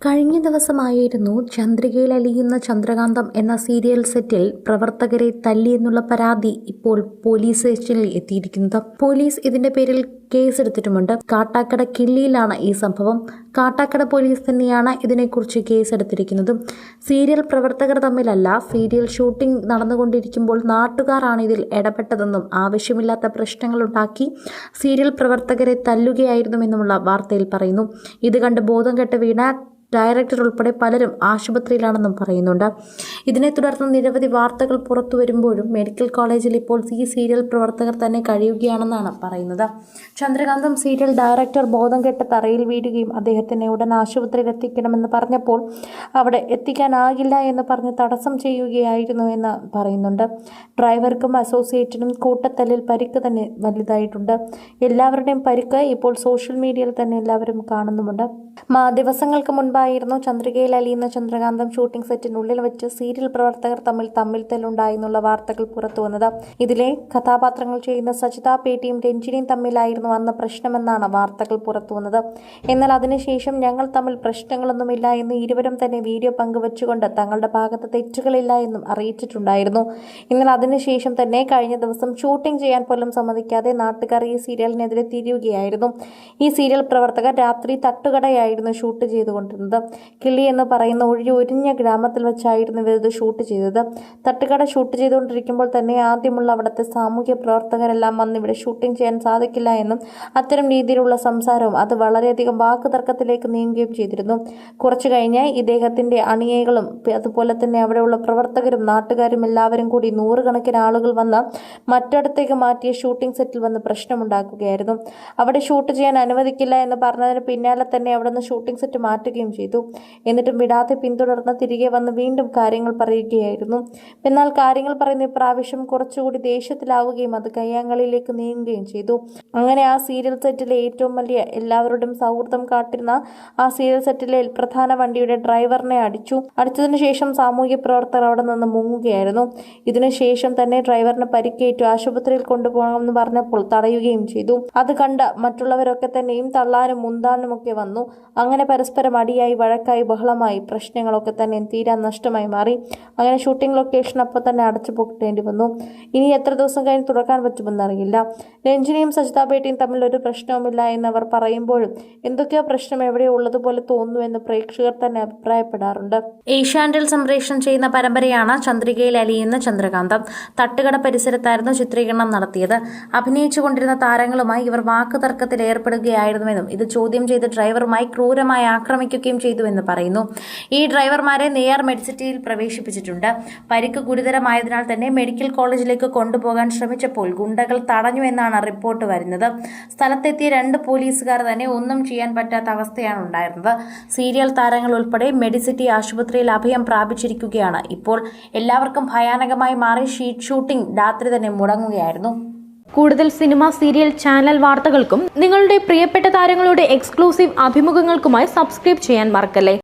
കഴിഞ്ഞ ദിവസമായിരുന്നു ചന്ദ്രികയിൽ അലിയുന്ന ചന്ദ്രകാന്തം എന്ന സീരിയൽ സെറ്റിൽ പ്രവർത്തകരെ തല്ലിയെന്നുള്ള പരാതി ഇപ്പോൾ പോലീസ് സ്റ്റേഷനിൽ എത്തിയിരിക്കുന്നത്. പോലീസ് ഇതിന്റെ പേരിൽ കേസെടുത്തിട്ടുമുണ്ട്. കാട്ടാക്കട കിള്ളിയിലാണ് ഈ സംഭവം. കാട്ടാക്കട പോലീസ് തന്നെയാണ് ഇതിനെക്കുറിച്ച് കേസെടുത്തിരിക്കുന്നത്. സീരിയൽ പ്രവർത്തകർ തമ്മിലല്ല, സീരിയൽ ഷൂട്ടിംഗ് നടന്നുകൊണ്ടിരിക്കുമ്പോൾ നാട്ടുകാരാണ് ഇതിൽ ഇടപെട്ടതെന്നും ആവശ്യമില്ലാത്ത പ്രശ്നങ്ങളുണ്ടാക്കി സീരിയൽ പ്രവർത്തകരെ തല്ലുകയായിരുന്നുവെന്നുമുള്ള വാർത്തയിൽ പറയുന്നു. ഇത് കണ്ട് ബോധം കെട്ട് വീണ ഡയറക്ടർ ഉൾപ്പെടെ പലരും ആശുപത്രിയിലാണെന്നും പറയുന്നുണ്ട്. ഇതിനെ തുടർന്ന് നിരവധി വാർത്തകൾ പുറത്തു വരുമ്പോഴും മെഡിക്കൽ കോളേജിൽ ഇപ്പോൾ ഈ സീരിയൽ പ്രവർത്തകർ തന്നെ കഴിയുകയാണെന്നാണ് പറയുന്നത്. ചന്ദ്രകാന്തം സീരിയൽ ഡയറക്ടർ ബോധം കെട്ട് തറയിൽ വീഴുകയും അദ്ദേഹത്തിനെ ഉടൻ ആശുപത്രിയിൽ എത്തിക്കണമെന്ന് പറഞ്ഞപ്പോൾ അവിടെ എത്തിക്കാനാകില്ല എന്ന് പറഞ്ഞ് തടസ്സം ചെയ്യുകയായിരുന്നു എന്ന് പറയുന്നുണ്ട്. ഡ്രൈവർക്കും അസോസിയേറ്റിനും കൂട്ടത്തല്ലിൽ പരിക്ക് തന്നെ വലുതായിട്ടുണ്ട്. എല്ലാവരുടെയും പരിക്ക് ഇപ്പോൾ സോഷ്യൽ മീഡിയയിൽ തന്നെ എല്ലാവരും കാണുന്നുമുണ്ട്. ദിവസങ്ങൾക്ക് മുൻപായിരുന്നു ചന്ദ്രികയിൽ അലിയുന്ന ചന്ദ്രകാന്തം ഷൂട്ടിംഗ് സെറ്റിനുള്ളിൽ വെച്ച് സീരിയൽ പ്രവർത്തകർ തമ്മിൽ തല്ലുണ്ടായെന്നുള്ള വാർത്തകൾ പുറത്തു വന്നത്. ഇതിലെ കഥാപാത്രങ്ങൾ ചെയ്യുന്ന സജിത പേട്ടിയും രഞ്ജിനിയും തമ്മിലായിരുന്നു അന്ന് പ്രശ്നമെന്നാണ് വാർത്തകൾ പുറത്തു വന്നത്. എന്നാൽ അതിനുശേഷം ഞങ്ങൾ തമ്മിൽ പ്രശ്നങ്ങളൊന്നുമില്ല എന്ന് ഇരുവരും തന്നെ വീഡിയോ പങ്കുവച്ചുകൊണ്ട് തങ്ങളുടെ ഭാഗത്ത് തെറ്റുകളില്ല എന്നും അറിയിച്ചിട്ടുണ്ടായിരുന്നു. എന്നാൽ അതിനുശേഷം തന്നെ കഴിഞ്ഞ ദിവസം ഷൂട്ടിംഗ് ചെയ്യാൻ പോലും സമ്മതിക്കാതെ നാട്ടുകാർ ഈ സീരിയലിനെതിരെ തിരിയുകയായിരുന്നു. ഈ സീരിയൽ പ്രവർത്തകർ രാത്രി തട്ടുകടയായിരുന്നു ഷൂട്ട് ചെയ്തുകൊണ്ടിരുന്നത്. കിള്ളി എന്ന് പറയുന്ന ഒഴിഞ്ഞ ഗ്രാമത്തിൽ വെച്ചായിരുന്നു ഇവരിത് ഷൂട്ട് ചെയ്തത്. തട്ടുകട ഷൂട്ട് ചെയ്തുകൊണ്ടിരിക്കുമ്പോൾ തന്നെ ആദ്യമുള്ള അവിടുത്തെ സാമൂഹ്യ പ്രവർത്തകരെല്ലാം വന്ന് ഇവിടെ ഷൂട്ടിംഗ് ചെയ്യാൻ സാധിക്കില്ല എന്നും അത്തരം രീതിയിലുള്ള സംസാരവും അത് വളരെയധികം വാക്കുതർക്കത്തിലേക്ക് നീങ്ങുകയും ചെയ്തിരുന്നു. കുറച്ചു കഴിഞ്ഞ് ഇദ്ദേഹത്തിന്റെ അണിയകളും അതുപോലെ തന്നെ അവിടെയുള്ള പ്രവർത്തകരും നാട്ടുകാരും എല്ലാവരും കൂടി നൂറുകണക്കിന് ആളുകൾ വന്ന് മറ്റടുത്തേക്ക് മാറ്റിയ ഷൂട്ടിംഗ് സെറ്റിൽ വന്ന് പ്രശ്നമുണ്ടാക്കുകയായിരുന്നു. അവിടെ ഷൂട്ട് ചെയ്യാൻ അനുവദിക്കില്ല എന്ന് പറഞ്ഞതിന് പിന്നാലെ തന്നെ അവിടെ ഷൂട്ടിംഗ് സെറ്റ് മാറ്റുകയും ചെയ്തു. എന്നിട്ടും വിടാതെ പിന്തുടർന്ന് തിരികെ വന്ന് വീണ്ടും കാര്യങ്ങൾ പറയുകയായിരുന്നു. എന്നാൽ കാര്യങ്ങൾ പറയുന്ന ഇപ്രാവശ്യം കുറച്ചുകൂടി ദേഷ്യത്തിലാവുകയും അത് കയ്യാങ്കളിയിലേക്ക് നീങ്ങുകയും ചെയ്തു. അങ്ങനെ ആ സീരിയൽ സെറ്റിലെ ഏറ്റവും വലിയ എല്ലാവരുടെയും സൗഹൃദം കാട്ടിരുന്ന ആ സീരിയൽ സെറ്റിലെ പ്രധാന വണ്ടിയുടെ ഡ്രൈവറിനെ അടിച്ചതിനു ശേഷം സാമൂഹ്യ പ്രവർത്തകർ അവിടെ നിന്ന് മുങ്ങുകയായിരുന്നു. ഇതിനുശേഷം തന്നെ ഡ്രൈവറിന് പരിക്കേറ്റു ആശുപത്രിയിൽ കൊണ്ടുപോകണമെന്ന് പറഞ്ഞപ്പോൾ തടയുകയും ചെയ്തു. അത് കണ്ട മറ്റുള്ളവരൊക്കെ തന്നെയും തള്ളാനും മുന്താനും ഒക്കെ വന്നു. അങ്ങനെ പരസ്പരം അടിയായി വഴക്കായി ബഹളമായി പ്രശ്നങ്ങളൊക്കെ തന്നെ തീരാൻ നഷ്ടമായി മാറി. അങ്ങനെ ഷൂട്ടിംഗ് ലൊക്കേഷൻ അപ്പോൾ തന്നെ അടച്ചുപൂട്ടേണ്ടി വന്നു. ഇനി എത്ര ദിവസം കഴിഞ്ഞ് തുറക്കാൻ പറ്റുമെന്നറിയില്ല. രഞ്ജിനിയും സജിത പേട്ടിയും തമ്മിൽ ഒരു പ്രശ്നവുമില്ല എന്നവർ പറയുമ്പോഴും എന്തൊക്കെയോ പ്രശ്നം എവിടെയോ ഉള്ളതുപോലെ തോന്നുന്നു എന്ന് പ്രേക്ഷകർ തന്നെ അഭിപ്രായപ്പെടാറുണ്ട്. ഏഷ്യാനെറ്റിൽ സംപ്രേഷണം ചെയ്യുന്ന പരമ്പരയാണ് ചന്ദ്രികയിൽ അലിയുന്ന ചന്ദ്രകാന്തം. തട്ടുകട പരിസരത്തായിരുന്നു ചിത്രീകരണം നടത്തിയത്. അഭിനയിച്ചുകൊണ്ടിരുന്ന താരങ്ങളുമായി ഇവർ വാക്കുതർക്കത്തിൽ ഏർപ്പെടുകയായിരുന്നുവെന്നും ഇത് ചോദ്യം ചെയ്ത് ഡ്രൈവറുമായി ക്രൂരമായി ആക്രമിക്കുകയും ചെയ്തുവെന്ന് പറയുന്നു. ഈ ഡ്രൈവർമാരെ നെയ്യാർ മെഡിസിറ്റിയിൽ പ്രവേശിപ്പിച്ചിട്ടുണ്ട്. പരിക്ക് ഗുരുതരമായതിനാൽ തന്നെ മെഡിക്കൽ കോളേജിലേക്ക് കൊണ്ടുപോകാൻ ശ്രമിച്ചപ്പോൾ ഗുണ്ടകൾ തടഞ്ഞു എന്നാണ് റിപ്പോർട്ട് വരുന്നത്. സ്ഥലത്തെത്തിയ 2 പോലീസുകാർ തന്നെ ഒന്നും ചെയ്യാൻ പറ്റാത്ത അവസ്ഥയാണ് ഉണ്ടായിരുന്നത്. സീരിയൽ താരങ്ങൾ ഉൾപ്പെടെ മെഡിസിറ്റി ആശുപത്രിയിൽ അഭയം പ്രാപിച്ചിരിക്കുകയാണ്. ഇപ്പോൾ എല്ലാവർക്കും ഭയാനകമായി മാറി ഷൂട്ടിംഗ് രാത്രി തന്നെ മുടങ്ങുകയായിരുന്നു. കൂടുതൽ സിനിമ, സീരിയൽ, ചാനൽ വാർത്തകൾക്കും നിങ്ങളുടെ പ്രിയപ്പെട്ട താരങ്ങളുടെ എക്സ്ക്ലൂസീവ് അഭിമുഖങ്ങൾക്കുമായി സബ്സ്ക്രൈബ് ചെയ്യാൻ മറക്കല്ലേ.